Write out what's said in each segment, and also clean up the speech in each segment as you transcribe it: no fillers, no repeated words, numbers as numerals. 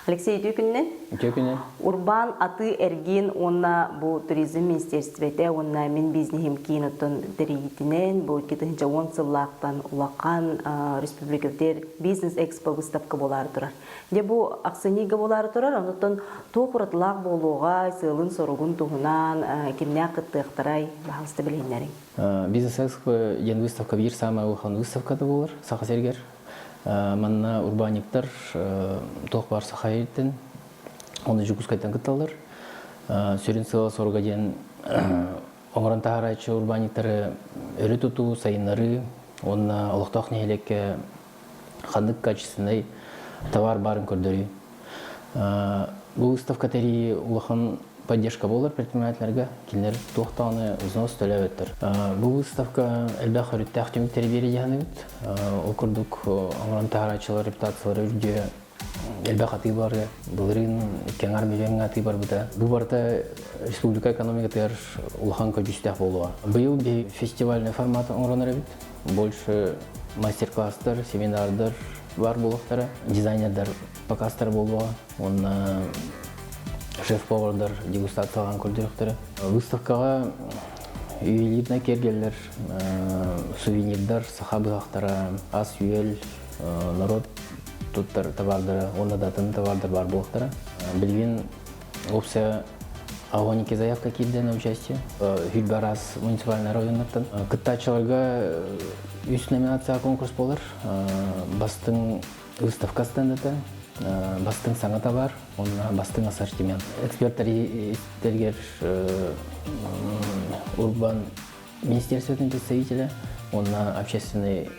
Алексей Тюкіннен? Тюкіннен. Урбан аты эрген онна бу туризм министерствете онна мен бизнесим кинотон дерегитинен бу 2010 сыллактан улакан республикадер бизнес экспо выставка болары турар. Де бу акционига болары турар, онтон топуратлак болууга сылын соругун тугунан кимня кыттыктарай баалысты билгендерин. Бизнес экспо ен выставка бир самая улхан выставкада болар, саха сергер. Манна урбаниктар тоқ бар сахайттен оны жүгүскайтан кытталар. Сөрин сыла сорга ден оңран тахарайчы урбаниктары өрі туту, сайынлары, онна олықтақ нехелекке хандык качественный товар барын көрдөрү. Бұл выставка тери улахан поддержка болар предпринимательлерге, келер тоқтаны взнос төлөбөттөр. Бұл выставка элбах өрүттәк түмүктери бередияны бит. Окурдук оңран тахарайчылар репутациялары үрдө элбах аты бар, былырын кеңар миллион аты бар бұда. Бұл барда республика экономика тер улахан көжүстәк болуа. Быйыл фестивальный форматы оңраныр бит. Больше мастер-класстар, семинардар бар болуктары, дизайнердар показтар болуа. Шеф-повардар дегустациялаған көрдіріктері. Выставкаға үйелеріне кергелер, сувенирдар, саха-бұғақтара, ас үйел, народ туттар товардары, онда датын товардар бар болықтары. Білген опция Агоники заявка келді на участие. Хүлбарас муниципальный районнаттан. Кыттачыларға үш номинация конкурс болар. Бастың выставка стендеті. Бастың саңата бар, онна бастың ассортимент. Эксперттер тергер урбан министерствотың представителі, онна общественный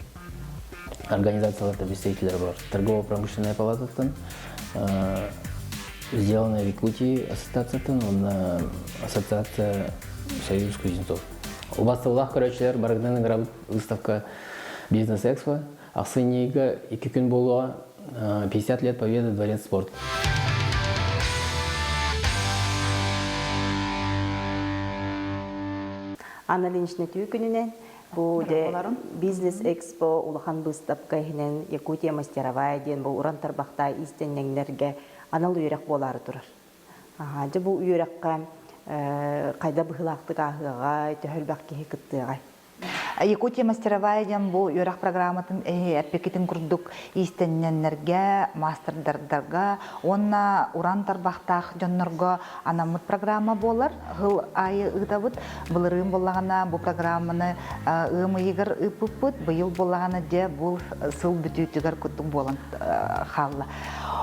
организацияларда представителер бар. Торгово-промышленная палататтан, сделанная в Якутии ассоциациятын, онна ассоциация Союз кузнецов. Убастыллах көрөчілер барагдың грабыт выставка бизнес-экспо. Ақсынейгі 2 күн болуға 50 лет победы дворец спорта. Анна Ленична Тюкінінен, бұл бизнес-экспо улахан выставка хинен Якутия мастеровая ден бұл урантарбақта истеннеңдерге анал үйрек болары тұрар. Бұл үйрекқа қайда бұғылақты қағыға, төхілбақ кеге күттіғай. Якутия мастеровая дем бу юрах программатын эрпекетин курдук истенненнерге, мастердардарға, онна уран тарбақтақ жоннорго анамыт программа болар. Гыл айы ыдабыт, былырым болағана бу программаны ымы егір ыпыпыт, быйыл болағана де бұл сыл бүтүтігер күттің болан халла.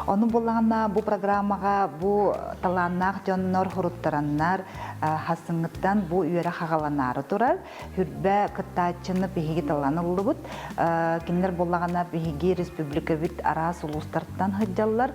Оны болағана бу программаға бу таланнақ жоннор хуруттараннар хасыңыттан бу юрах ағаланары турар. Хүрбә кыттачыны пехиги таланылы бұд. Кемдер болағана пехиги республика бит арас улустарттан хыджалар,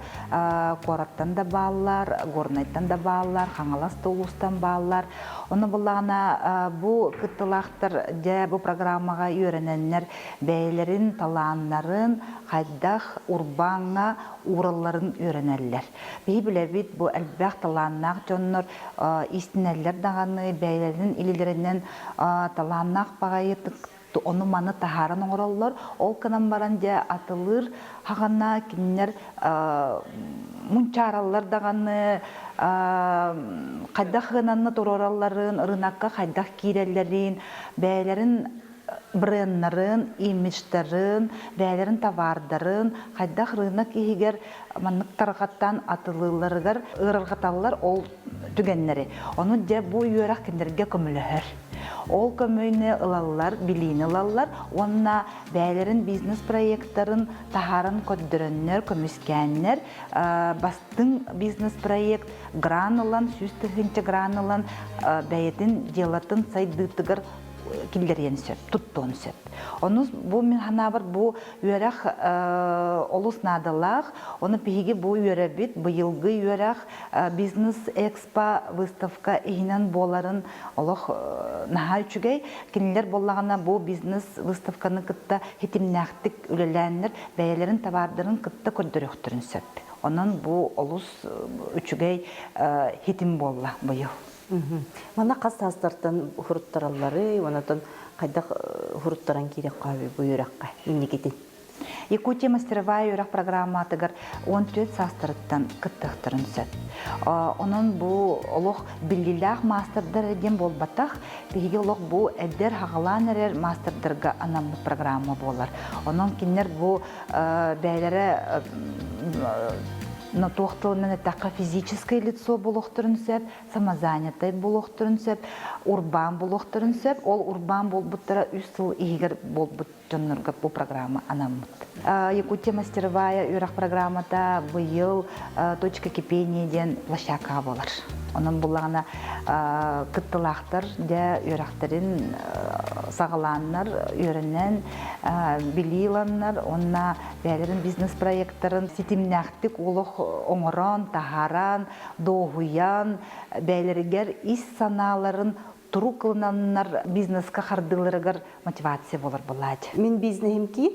Кораттан да баллар, Горнайттан да баллар, Хаңаласты улустан баллар. Оны болағана бу кыттылақтар де бу программаға үйрененнер бәйлерін, таланларын, қайдақ, урбанға, уралларын үйренелер. Бей біле бит бу әлбәқ таланнақ жоннор истинелер дағаны бәйлерін илілерінен таланнақ бағайытық оны маны тахаран оңыралылар. Ол кынан баран де атылыр хағана кімнер мұнчаралар дағаны қайдақ ғынанны тұрораларын, рынаққа қайдақ кейрелерін, бәйлерін бренднарын, имидждарын, бәлерін товардарын, қайдақ рынок егер маннық тарғаттан атылыларығар, ұрылғаталылар ол түгеннері. Оны де бұл үйерақ кендерге көмілігір. Ол көмейіне ылалылар, білейін ылалылар, онына бәлерін бизнес проекттарын тахарын көддіріннер, көміскәннер, бастың бизнес проект гран ылан, сүстігінші гран ылан, бәйетін делатын сайдытығыр килдерен сөп, туттон сөп. Онус бу мен ханабар бу үйерах олус надалах, оны пиги бу үйеребит, быйылгы үйерах бизнес экспо выставка ихинен боларын олох наха үчүгей, кинилер боллагана бу бизнес выставканы кытта хитимнактик үлеләннер, бәйлерин табардырын кытта көрдөрөктөрүн сөп. Онун бу олус үчүгей хитим болла быйыл. Мана қастастыртын хуруттаралары, онатын қайдақ хуруттаран керек қабы бұйыраққа, инекетін? Якутия мастеровая үрәк программа атыгар 14 састырыттан кыттықтырын сөт. Onun bu олық біліләқ мастердар еден болбатақ, бейге олық bu әддер хағалан әрер мастердарға анамлық программа болар. Onun кинер bu бәйлері но тоқтылынан әттаққа физическое лицо болуқтырын сөп, самозанятый болуқтырын сөп, урбан болуқтырын сөп, ол урбан болбуттара үстіл егер болбут жоннырға бұл программа анамыт. Якутия мастеровая үрәк программада бұйыл точка кипения ден площадка болар. Onun бұлағына кыттылақтар де үрәқтерін сағыланнар, үрінен білейланнар, онна бәлерін бизнес проекттарын сетімнәқтік олық оңыран, тахаран, доғуян, бәлерігер ис саналарын тұру қылынаннар бизнесқа қардылырығыр мотивация болар болады. Мен бизнесім ки,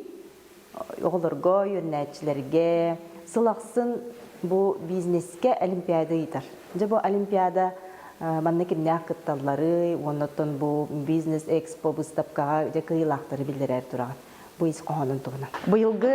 оғылырға, үйірнәтчілерге, сылақсын bu бизнеске олимпиада итар. Бұл олимпиада манна кимнәк кытталлары, оннотон bu бизнес экспо выставкаға кыйлақтары билдерер тураган. Bu is қоғанын туғынан. Бұйылғы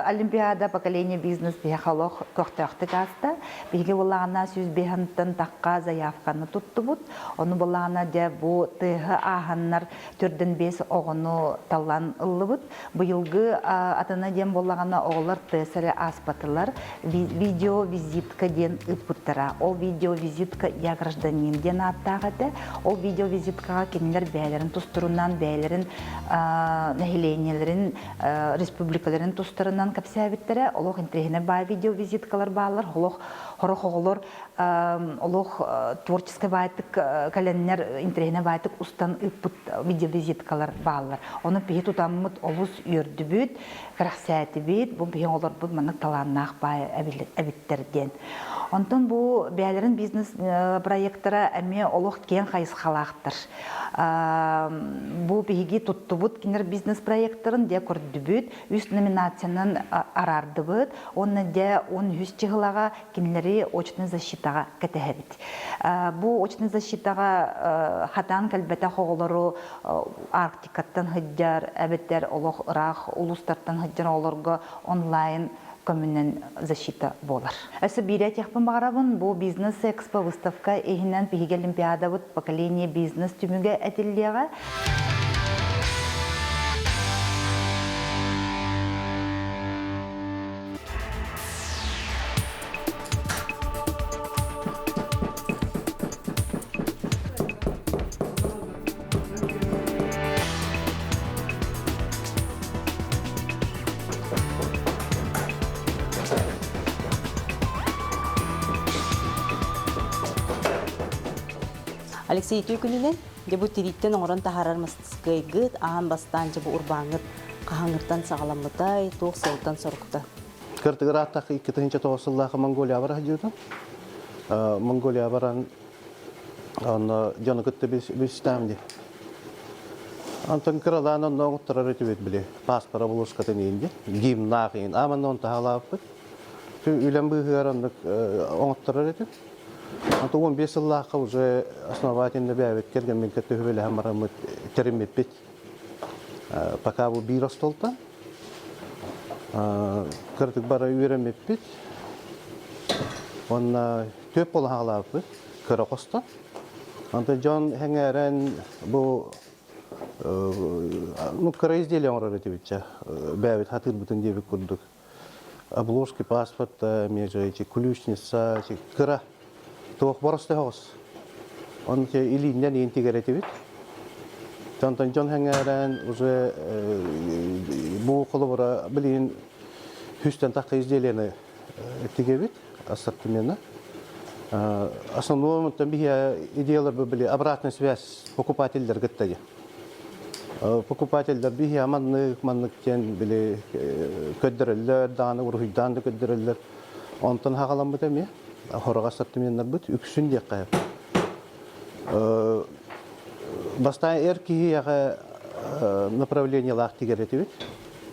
олимпиада поколение бизнес бейхалық көқтіқті қасты. Бейге болағына сөз бейханттан таққа заявқаны тұтты бұд. Оны болағына де бұ тығы ағаннар түрдің бес оғыны талан ұлы бұд. Бұйылғы атына ден болағына оғылар тесірі аспатылар видео визитка ден ұппыттыра. Ол видео визитка я гражданин ден аттағады. Ол видео визиткаға кенілер бәйлерін тұстырынан бәйлерін нәхиленелерін республикаларын тустарынан капсәбиттәре, олох интерегіне бай видео визиткалар балар, олох хорох оғылар, олох творческий байтык каленнер интерегіне байтык устан үппут видео визиткалар балар. Оны пейі тутаммыт олус үрді бүд, қарақсәті бүд, бұл пейі олар бүд манық таланнақ бай әбіттерден. Онтон бұл бәлерін бизнес проекттары әме олох кен қайыз қалақтыр. Бұл пейіге тұтты бұд кенер бизнес проекттарын де көрді бүд, үст номинациянын арарды бүд, оны де 10 чығылаға кенлері очный защитаға кәтәхәбіт. Бұл очный защитаға хатан кәлбәті қоғылары Арктикаттан хыджар, әбеттер олық ұрақ, ұлыстарттан хыджар оларға онлайн коммунен защита болар. Әсі бире текпін бағарабын, бұл бизнес экспо выставка ехінен пейге олимпиада бұд поколение бизнес түміге әтелдеға. Алексей Түйкүнінен, дебу тириттен оңырын тахарар мастыскайгыт, ағын бастан жабу урбаңыт, қағаңыртан сағаламытай, тоқ солтан сорқыта. Кыртыгыр аттақ 2009 Монголия бара жүйді. Монголия баран жоны күтті бістәмді. Антон кыралан онна оңыттырар өті бет біле. Паспора бұлысқатын енді. Гим нағын. Аман он тағалап бұд. Үйлен бұғығар оңыттырар өті. Антон 15 жыллаққа уже основательно бәвет керген мен көтті өбелі хамарамы теремет бет. Пока бұл бир остолтан. Кыртык бара үйремет бет. Онна төп бол хағалап бет. Кыра қоста. Антон жон хәңәрен бұл кыра изделия оңырар өте бетча. Бәвет хатыр бұтын дебек күрдік. Обложки паспорта, межайчи, ключница, кыра. Тоқ боросты хоғыз. Оны илинен ентегер әте бет. Жон хәңәрен уже бұл қолы бұра білейін хүстен таққа изделияны әттеге бет. Ассортимені. Основном идеялар были обратная связь покупательдер гыттаги. Покупательдер бихи аманнык тен были көддірілер, даны урхуйдан да көддірілер. Онтан хағалан бұд әме, хорға ассортименттер бұд, үксін дек қайып. Бастан әркеге яға направление лақ тегер әте бет.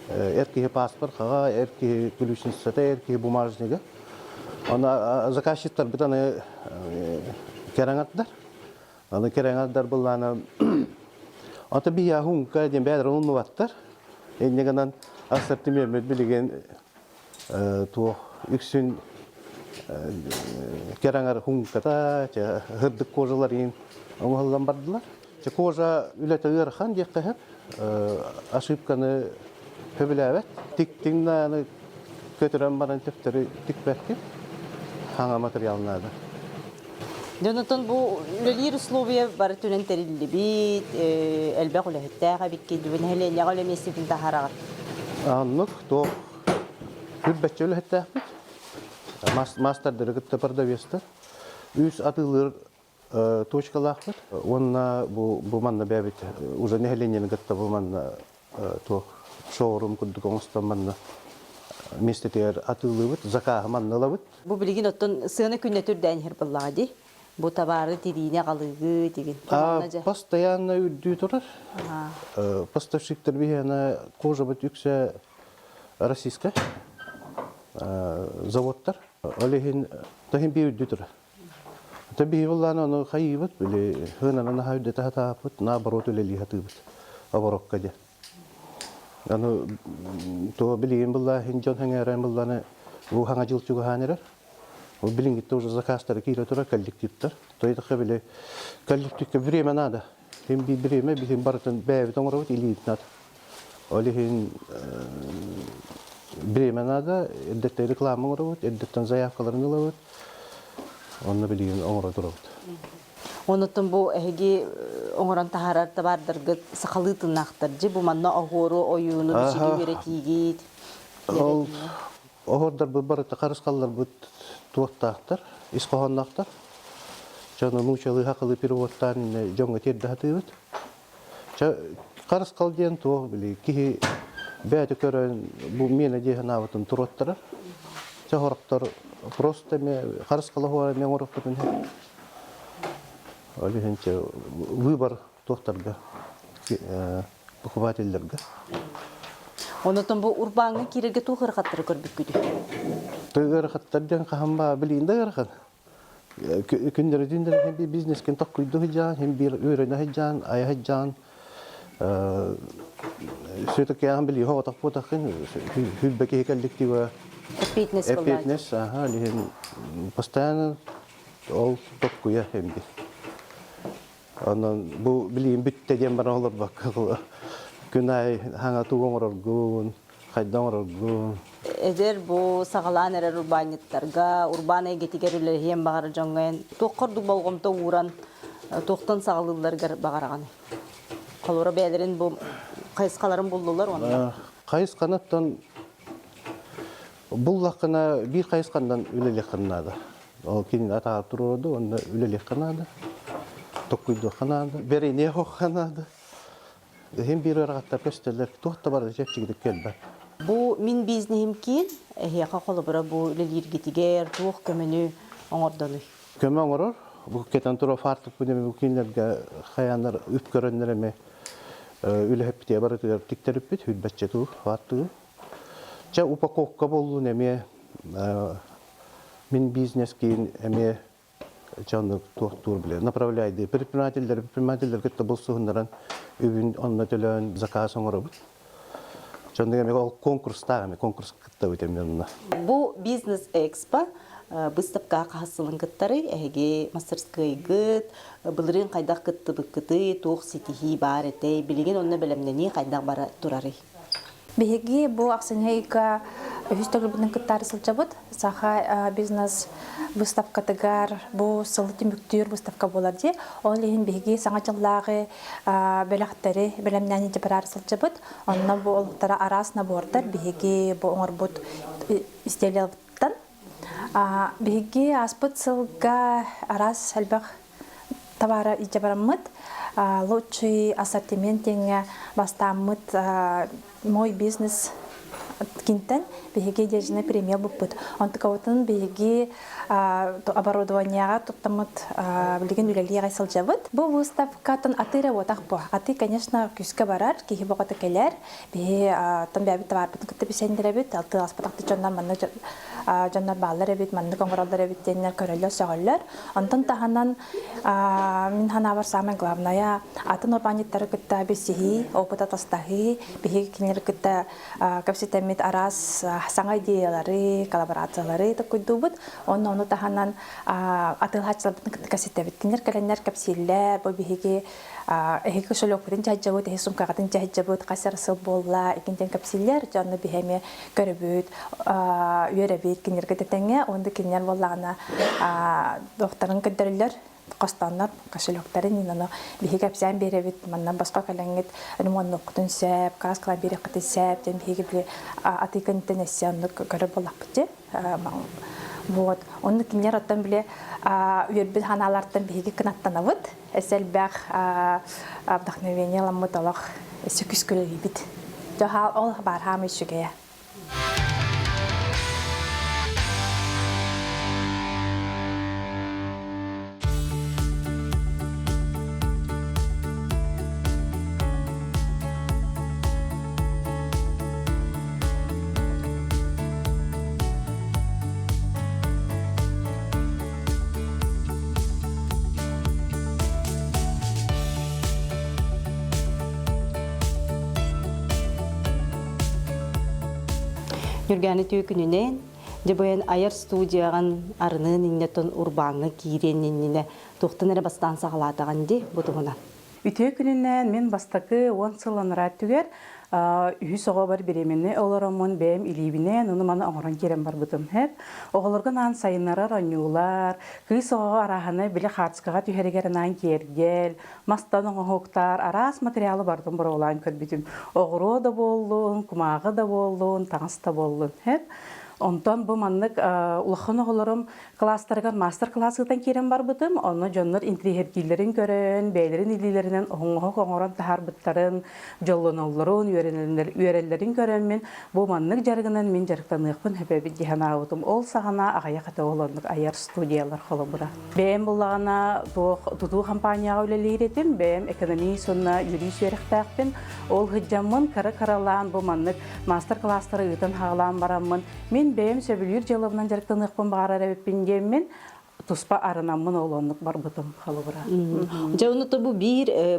Әркеге паспорт, қаға, әркеге ключницата, әркеге бумажныға. Она заказчиктар бит аны кереңаттар. Аны кереңаттар булланы аты бия хунка ден бәдер уннуаттар. Эндегенен ассортимент билеген туох үксүн кераңар хуңката же хырдык кожалар ин оңоллан бардылар. Же кожа үлетегер хан жеккахер ошибканы хөбүләбет. Тиктиңнаны көтөрөн баран тефтери тикпекти хаңа материалнада. Дөнөтөн бу лелир условия бар түнен терилли бит, элбек үлэхеттәгә бикки дүбен хәлеләгә үлемесетин тахарагат. Аннык то хүлбәтче үлэхеттәгә мастер директор продавецтер. Үз атылыр точкалахпыт. Онна бу манна бәбит уже нехеленен гытта бу манна то шоурум куддук оңстан манна местетер атылыбыт, закаһы манналабыт. Бу билигин оттон сыны күнне түрдән хер буллагы. Бу табары тидине калыгы деген. Постоянно үддү турар. Поставщиктер бихена кожа бит үксә российская заводтар. Олехин тахин би үддү турар. Таби булланы аны хайыбыт биле хынаны хайды тахапыт наоборот үлели хатыбыт. Оборокка де. Аны то билген булла хинжон хангаран булланы бу ханга жылчуга ханера. Бу билинги тоже заказтар кире тура коллективтер. То это хабиле коллективке время надо. Хим би время бихим бартын бәбит оңрабыт или нат. Олехин время надо, эддетте реклама оңрабыт, эддеттен заявкаларын алабыт. Онны билген оңра турабыт. Онотон бу эги оңран тахарар табардыргы сакалытынактыр. Же бу манна огору оюну бишиги беретиги. Ол огордар бу барыта карыскаллар бут туоттактар, исқохоннактар. Жана нучалы хакылы переводтан жоңго терде хатыбыт. Карыскал ден то били ки бәте көрөн бу мене дегенавытын туроттар. Чахорактар просто ме карыскалы хуа мен ороктын. Олехенче выбор тоқтарга покупательлерге. Онотон бу урбанга киреге тухыр каттыр көрбүккүдү. Тыгыр хаттардан кахамба билинде гырхан. Күндер дүндер хем бизнес кен ток куйду хижан, хем бир өрөнө хижан, ая хижан. Сөйтө кем били хоо так потакын хүлбеке коллектива. Фитнес булат. Фитнес, лихен постоянно ол ток куя хем би. Анан бу билин бүтте дем бар олор бак. Күнай ханга тугоңоргун, хайдоңоргун. Эдер бу сагалан эрер урбаниттарга, урбаны гетигерүлөр хем багар жоңген. Токкорду болгомто уран токтон сагалыларга багараган. Колора бәлерин бу кайыскаларын булдулар онда. Кайысканаттан буллакына бир кайыскандан үлелекканада. Ол кин ата турду, онда үлелекканада. Токуйду ханада, бери не хоханада. Хем бир аргаттар көстөлөр тохта бар жепчигидик келбе. Бу мин бизнесим кин, яка колобура бу лилиргитигер туох көмөнү оңордону. Көмө оңорор, бу кетен тура фартык бүнеме бу кинлерге хаяндар үп көрөннөрөмө үлөһөптү бар тиктерип бит хүлбәтче ту фартыгы. Ча упаковка болду неме мин бизнес кин эме жанны тур биле направляйды. Предпринимательлер кетте болсундаран үбүн онна төлөн заказ оңоробут. Жанны эме конкурста кетте өтөмөннө. Бу бизнес экспо выставка кахасылын кыттары эге мастерской гыт, былырын кайдак кытты быккыты, тух ситихи бар этей, билеген онна белемнени кайдак бара турары. Беги бу аксенейка үстөгүлбүнүн кыттары сылжабыт. Саха бизнес выставка тагар бу сылты мүктүр выставка болар ди. Ол леген беги саңачыллагы белактары белемнени жапарар сылжабыт. Онна бу олуктара арасына бордар беги бу оңорбут истелелтан. Беги аспыт сылга арас албак товара ижабарамыт. Лучший ассортиментинге бастамыт мой бизнес кинтен беги дежне премия буппут. Онтукаутын беги оборудованияга туктамыт билген үлелиге сылжабыт. Бу выставкатын атыра отак бу. Аты, конечно, күскө барар, кихи богота келер. Бе тан бәбит товар бутын кытты бисендеребит. Алты аспатакты жондан манна жаннар баллар эбит, манны коңгороллар эбит деннер көрөллөр сөголлөр. Онтон таханан мин ханабар самая главная атын урбаниттары кытта бесихи, опыта тастахи, бихи кинер кытта капситемит арас саңа идеялары, коллаборациялары такуйдубут. Оны таханан атылхачылабытын кытта кассетебит. Кинер каленнер капсиллер, бу бихиги эхиги шолок бутин жаджабут, эхи сумкагатын жаджабут, касар сыл болла, икинтен капсиллер, жанны бихеме көрөбүт, үйөрөбүт, кинер кытетеңе, онды кинер боллагана доктарын көдөрүлөр, костаннар, кошелектарын, инаны бихи капсиян беребит, маннан басқа калеңет, ремонт нуктун сәп, краскалар берек кыты сәп, ден бихиги биле атыкынтен эссиянны көрөп боллак бите. Вот. Он кинер оттан биле үйөрбүт ханалартан бихиги кынаттанабыт, эсел бәк вдохновение ламмыталах эссе күскөлөйбит. Жохал ол бар хам ишүгея. Юрганы түйкүнүнен, жабайын айар студияған арынын иннетон урбаңы киренненіне тоқтын әрі бастан сағалатаған де бұдығына. Үтө күнүнен мен бастакы 10 сыланыра түгер, үйі соға бар беременне оларамын бәйім илибінен, оны маны оңыран керен бар бұтым хәп. Оғылырғын ан сайынлары ранюлар, күй соға араханы білі қартысқаға түйерегерін ан кергел, мастан оңықтар, арас материалы бардым бұр олан көрбітім. Оғыру да болуын, кумағы да болуын, таңыс да болуын хәп. Онтан бу маннык улахан оғыларым класстарыган мастер-классыгытан керен бар бытым. Оны жонлар интригеркилерин көрөн, бәйлерин илилеринен оңоғы оңоран тахар бұттарын, жоллануларын, үйерелерин көрөн мен. Бу маннык жаргынан мен жарықтанықпын хөпәбі дихана аутым. Ол сағана ағая қата оланнык аяр студиялар қолы бұра. Бәйім бұлағана тұту компанияға өлелер етім. Бәйім экономисонна юрис веріқтақпен. Ол ғыджамын кары-каралан бу маннык мастер-класстары ұйтын хағалан барамын. Мен бәйім сөбілер жылыбынан жарықтанықпын бағарар әбіппен мен туспа арынамын олонлық бар бұтым қалы бұра. Жауыныты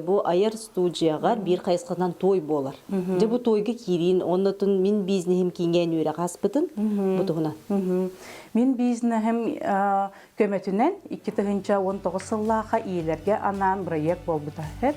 бұл айар студияғар бір қайысқынан той болар. Бұл тойғы керін, онытын мен бизнесім кенген өрі қас бұтын бұтығына. Мен бизнесім көмөтінен 2019 сыллаға иелерге анан проект бол бұта.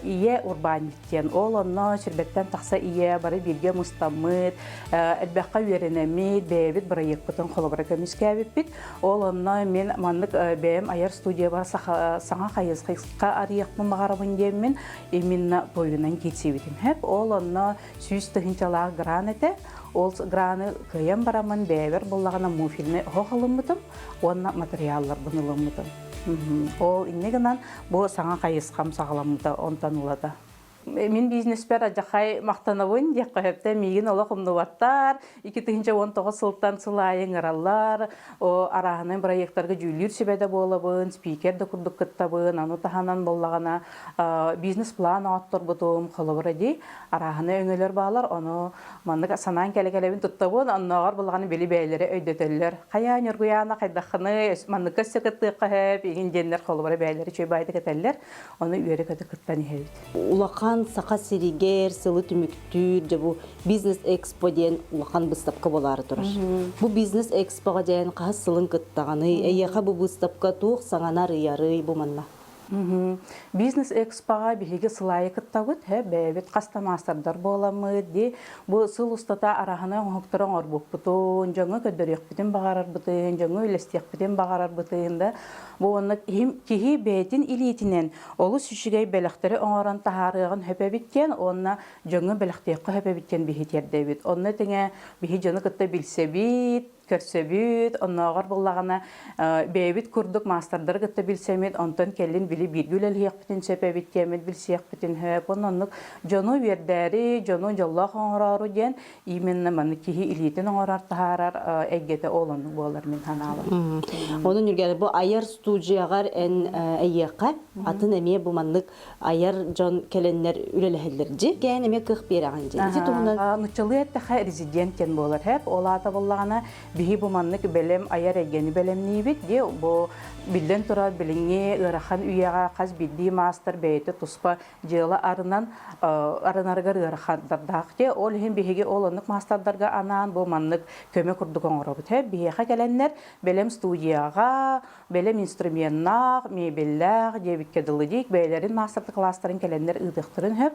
Ие урбаниттен, ол онно сүрбеттен тақса ие бары бірге мұстамыд, әлбәққа веренемет, бәйбет проект бұтын қолыбыра көміске әбіппет. Ол онно мен манлык бәйім айар студия бар саңа қайызқайыққа арияқпын бағарабын деймін, емінна тойынан кетсебетім. Ол онно сүйіс тұхынчалағы гран әті, ол граны көйен барамын бәйбер болағына муфиліне оғылым бұтым, онна материаллар бұнылым бұтым. Ол иннегінен бұл саңа қайысқам сағаламыда онтан олады. Мен бизнеспер ажақай мақтанауын дек қойыпты меген олы құмдуаттар, 2019 сылттан сылайын ұралар, арағының проекттарға жүйілер сөбәді болабын, спикерді күрдік күттабын, аны таханан болағына бизнес-план аттыр бұтым қылыбыр әдей, арағыны өңілер бағалар, оны маңдық санан кәлі-кәлебін тұттабын, аннағар болағаны белі бәйлері өйдөтелер. Қаян үргіяна қайдақыны, маңдық көсі күтті қойып, еген денлер қылыбыр бәйлері чөй байды кәтелер, оны үйері көті күттан ехейді. Сақа сиригер, сылы түміктүр, бұл бизнес-экспо ден улақан бұстапқа болары тұрар. Бұл бизнес-экспоға ден қағыз сылын күттағаны, әйеға бұл бұстапқа туық саңана рыяры бұл манна. Бизнес-экспоға бігеге сылайы күттағыд, бәйбет қастамастардар боламыд, бұл сыл ұстата арағына оңықтырын орбук бұтын, жаңы көддөрек бітін бағарар бұтын, жаңы үлестек бітін бағарар бұтын да, бұл оны кеге бәйтін илетінен, олы сүшігей бәліқтері оңыран тахарығын хөпәбіткен, онына жаңы бәліқтеккі хөпәбіткен бігетерді бит. Онына теңе бігі жаңы күтті білсе бит, көрсөбүт, оннағар болағына бәйбіт күрдік мастардар күтті білсемет, онтан кәлін білі біргүлел хеқпітін сөпәбіт кемет білсе хеқпітін хөп, оннық жону вердәрі, жону жоллақ оңырару ден, именні маны кейі илетін оңырар тахарар әйгеті оланық болар мен ханалы. Оның үргәрі бұл айар студияғар ән әйеққа, атын әме бұл манлық айар жон кәленлер үлеләхелдер же, кән әме қық бераған же. Нұчылы әттіға резиденттен болар хөп, ол ата болағына биһи бу маннык белем аяр эгени белемнибит де бу билден турар билиңе ырахан үйяга каз бидди мастер бейте туспа жыла арынаргар ырахан дардак де ол хин биһиге олонук мастердарга анан бу маннык көмө курдук оңоробут биһига келеннер белем студияга белем инструментнак мебеллак дебитке дылыдик бейлерин мастер класстарын келеннер ыдыктырын хөп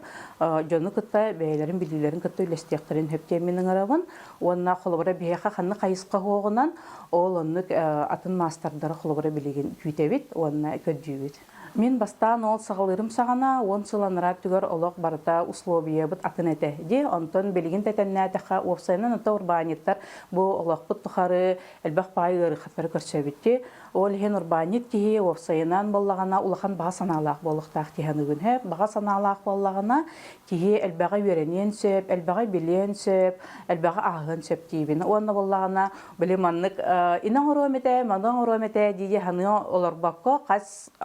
жону кытта бейлерин билилерин кытта үлестектерин хөп теминин арабын онна холобора биһига ханны кайыска хоогунан ол оннук атын мастerdары холобора билеген күйтебит онна көджүбүт. Мен бастан ол сағалырым сағана, он сыланырап түгер олық барыта условия бұд атын әті. Де, онтон белген тәтәнне әтіға опсайынан ұта урбаниттар бұл олық бұд тұқары әлбәқ байы ұрықаттары көрсөбітті. Ол хен урбанит кеге опсайынан боллағана улахан баға саналақ болықтақ теген үгін әп. Баға саналақ боллағана кеге әлбәға веренен сөп, әлбәға білен сөп, әлбәға ағын сөп дейбін. Онна боллағана білеманлық инан ұруметі, мадан ұруметі дейе ханы олар баққа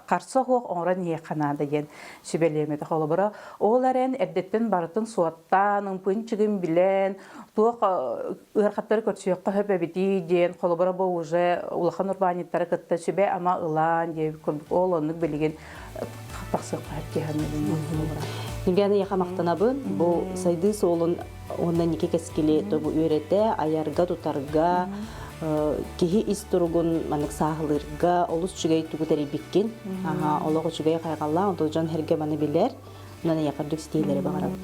қарсы оңран не қанады ген сүбелемеді қолыбыра. Ол әрен әрдеттен барытын суаттан, ұмпынчығын білен, туық ұрқаттары көрсөйіққа хөп әбеті ден қолыбыра бұл уже улахан урбаниттары кытта сүбе ама ылан деп көрдік. Ол онық білеген тақсыққа әркеғаны. Нергені яқа мақтанабын, бұл сайды солын ондан неке кәскелі тобы өреті, аярға, тұтарға, кеге исторгун манық сағылырға, олыс жүгей түгі тәребеккен. Олығы жүгей қайғалла, онды жан әрге маны білер, мұнаны яқардық стейлері бағарам.